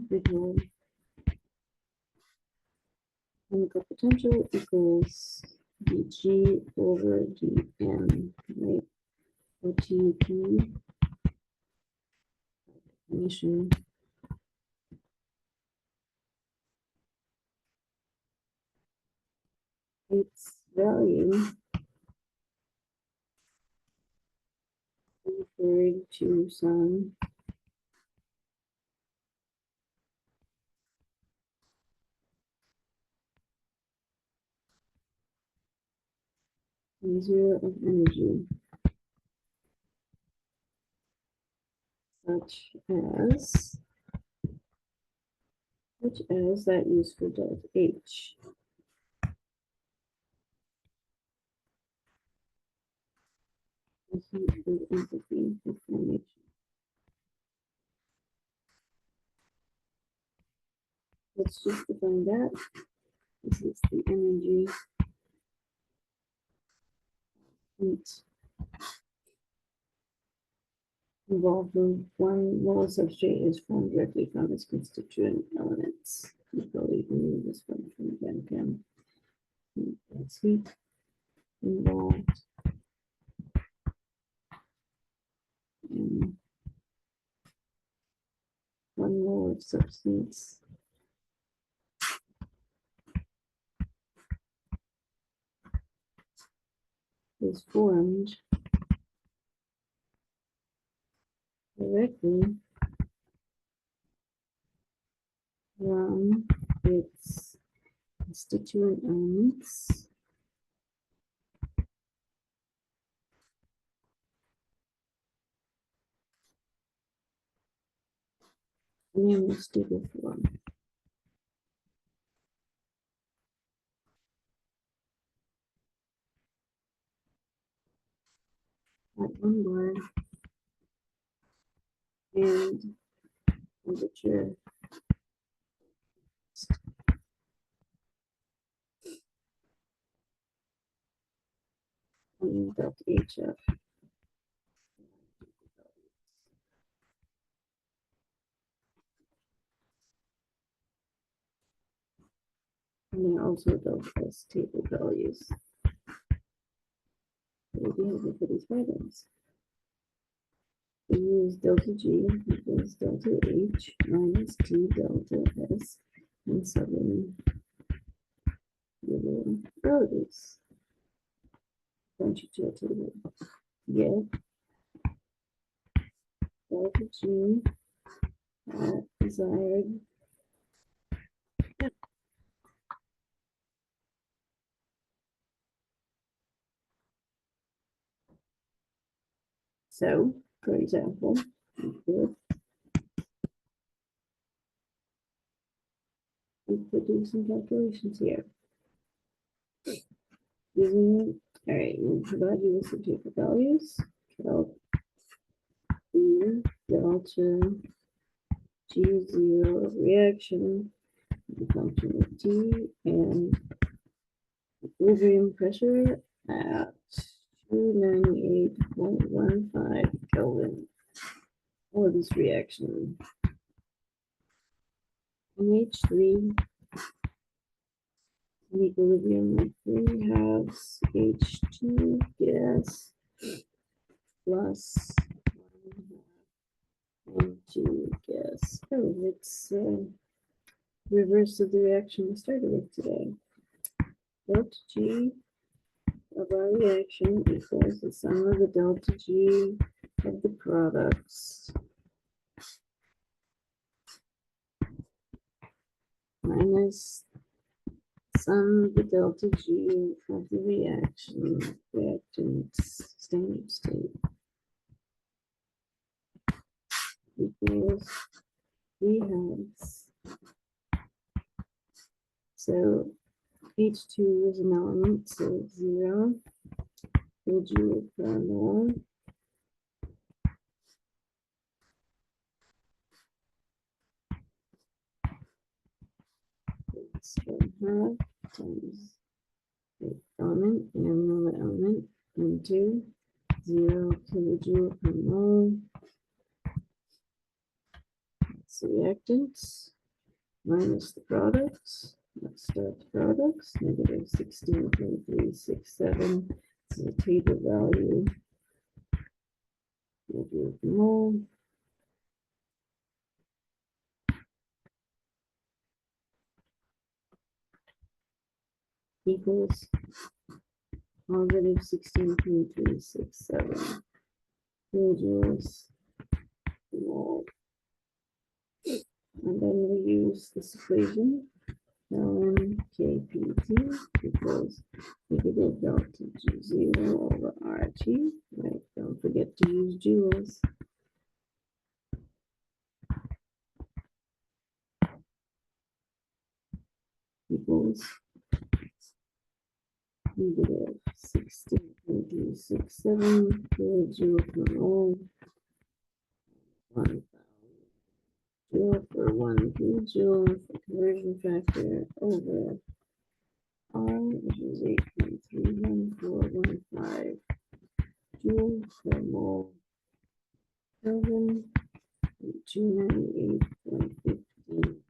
Visual chemical potential equals dg over dm, right? Or TP definition. Its value referred to some zero of energy, such as that used for delta H. Heat and entropy of formation. Let's just define that. This is the energy heat involved when one molar substrate is formed directly from its constituent elements. You probably can use this one from Benchem. That's heat involved in one molar substance is formed directly from its constituent elements in a stable form. At one bar and temperature and delta HF. And then also delta S table values. We'll be able for these items. We use delta G equals delta H minus T delta S and subbing the values. Bunch of to a table. Get delta G at desired so, for example, we could do some calculations here. Using, all right, we'll provide you with some table values. Calc E delta G0 reaction the function of T and equilibrium pressure at 298.15 Kelvin. All of this reaction. NH3 in equilibrium, we have H2 gas plus N2 gas. Oh, it's reverse of the reaction we started with today. Delta G of our reaction equals the sum of the delta G of the products minus sum of the delta G of the reaction reactants standard state equals have. So H2 is an element, so 0 kJ per mole. It's 1/2 times the element and another element into 0 kJ per mole. That's the reactants minus the products. Let's start the products. Negative 16.367. This is a table value. KJ per mole. Equals positive 16.367 kilojoules per mole. And then we use this equation, ln kpt equals negative delta G0 over RT. Right, don't forget to use joules. Equals negative 16.367 kilojoule per mole. 1,000 joule for 1 kilojoule for conversion factor over R, which is 8.31415 joules per mole. Kelvin, 298.15.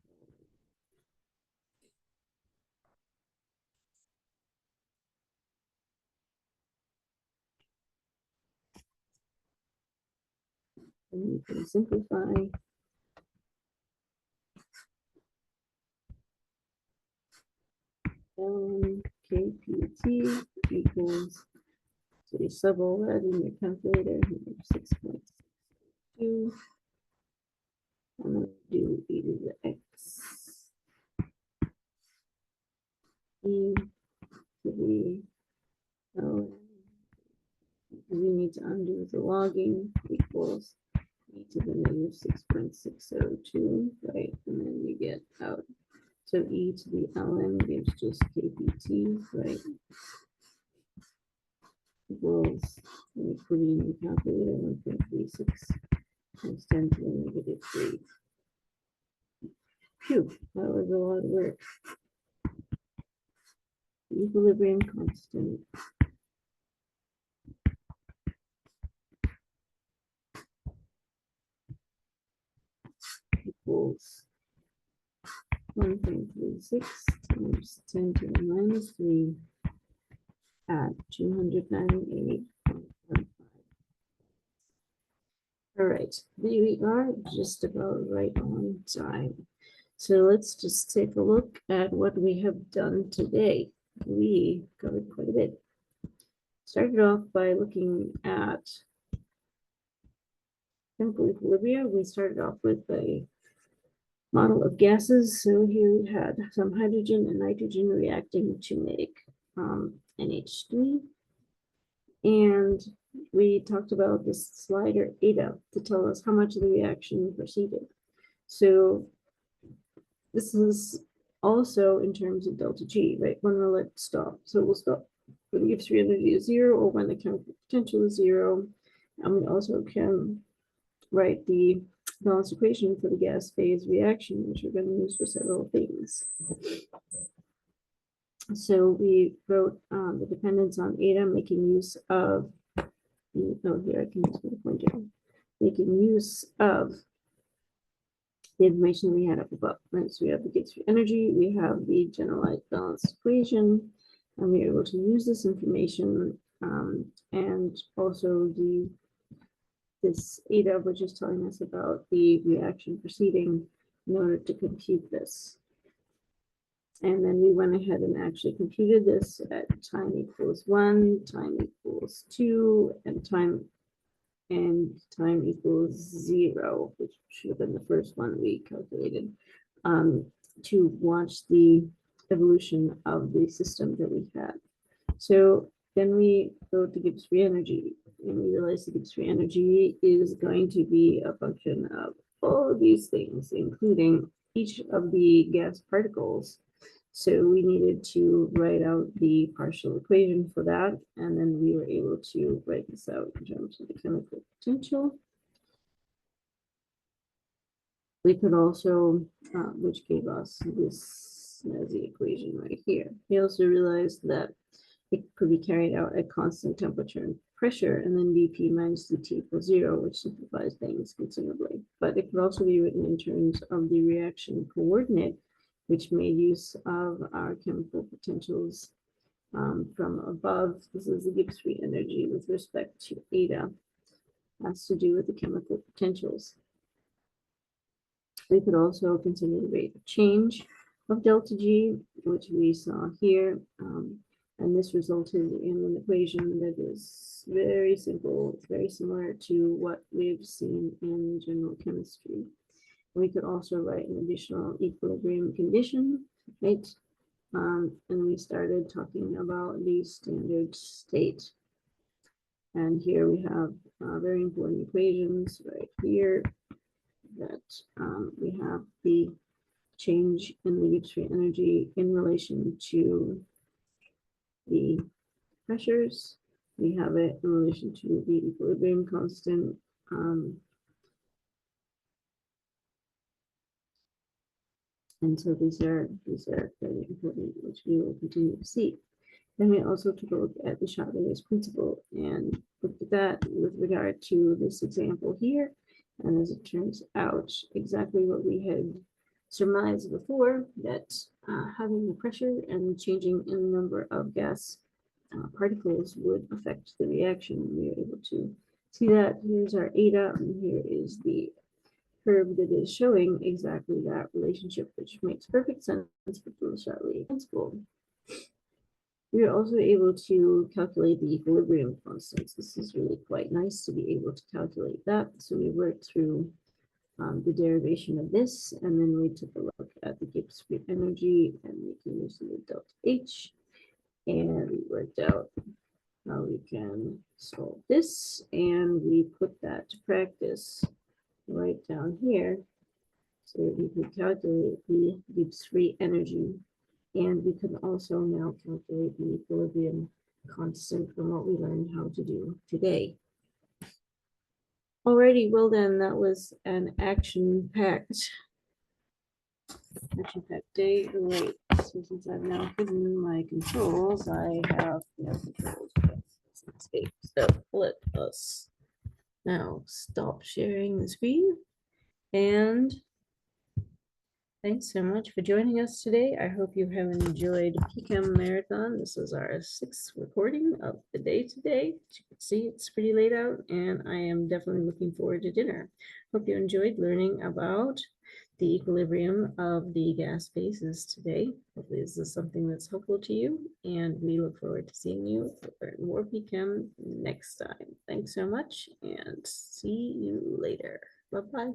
And you can simplify. Ln kpt equals, so you sub all that in your calculator, 6.2, and then do e to the x, e to the ln, because we need to undo the logging, equals e to the negative 6.602, right, and then you get out. So e to the ln gives just kpt, right? Equals, when you put it in your calculator, 1.36 times 10 to the negative 3. Phew, that was a lot of work. The equilibrium constant equals 1.36 times 10 to the minus 3 at 298.15. All right, there we are, just about right on time. So let's just take a look at what we have done today. We covered quite a bit. Started off by looking at chemical equilibria. We started off with a model of gases. So here we had some hydrogen and nitrogen reacting to make NH3. And we talked about this slider eta to tell us how much of the reaction proceeded. So this is also in terms of delta G, right? When will it stop? So it will stop when the Gibbs free energy is 0 or when the chemical potential is 0. And we also can write the balance equation for the gas phase reaction, which we're going to use for several things. So we wrote the dependence on eta, making use of, here I can use the pointer, making use of the information we had up above. Right? So we have the Gibbs free energy, we have the generalized balance equation, and we're able to use this information and also this eta, which is telling us about the reaction proceeding in order to compute this. And then we went ahead and actually computed this at time equals 1, time equals 2, and time equals 0, which should have been the first one we calculated, to watch the evolution of the system that we had. So then we go to Gibbs free energy, and we realize the Gibbs free energy is going to be a function of all of these things, including each of the gas particles. So we needed to write out the partial equation for that, and then we were able to write this out in terms of the chemical potential. We could also, which gave us this as the equation right here. We also realized that it could be carried out at constant temperature and pressure, and then dP minus dt equals 0, which simplifies things considerably. But it could also be written in terms of the reaction coordinate, which made use of our chemical potentials from above. This is the Gibbs free energy with respect to eta. Has to do with the chemical potentials. We could also consider the rate of change of delta G, which we saw here. And this resulted in an equation that is very simple. It's very similar to what we've seen in general chemistry. We could also write an additional equilibrium condition, right? And we started talking about the standard state. And here we have very important equations right here that we have the change in the Gibbs free energy in relation to the pressures. We have it in relation to the equilibrium constant. And so these are very important, which we will continue to see. Then we also took a look at the Chatelier's principle and looked at that with regard to this example here. And as it turns out, exactly what we had surmised before, that having the pressure and changing in the number of gas particles would affect the reaction. We are able to see that. Here's our eta, and here is the curve that is showing exactly that relationship, which makes perfect sense with the Chatelier's principle. We are also able to calculate the equilibrium constants. This is really quite nice to be able to calculate that. So we worked through the derivation of this, and then we took a look at the Gibbs free energy and making use of the delta H, and we worked out how we can solve this, and we put that to practice right down here so that we could calculate the Gibbs free energy, and we can also now calculate the equilibrium constant from what we learned how to do today. Alrighty, well then, that was an action-packed day. Right, so since I've now hidden my controls, I have no controls. So let us now stop sharing the screen, and thanks so much for joining us today. I hope you have enjoyed PChem Marathon. This is our 6th recording of the day today. As you can see, it's pretty late out, and I am definitely looking forward to dinner. Hope you enjoyed learning about the equilibrium of the gas phases today. Hopefully this is something that's helpful to you, and we look forward to seeing you learn more PChem next time. Thanks so much, and see you later. Bye-bye.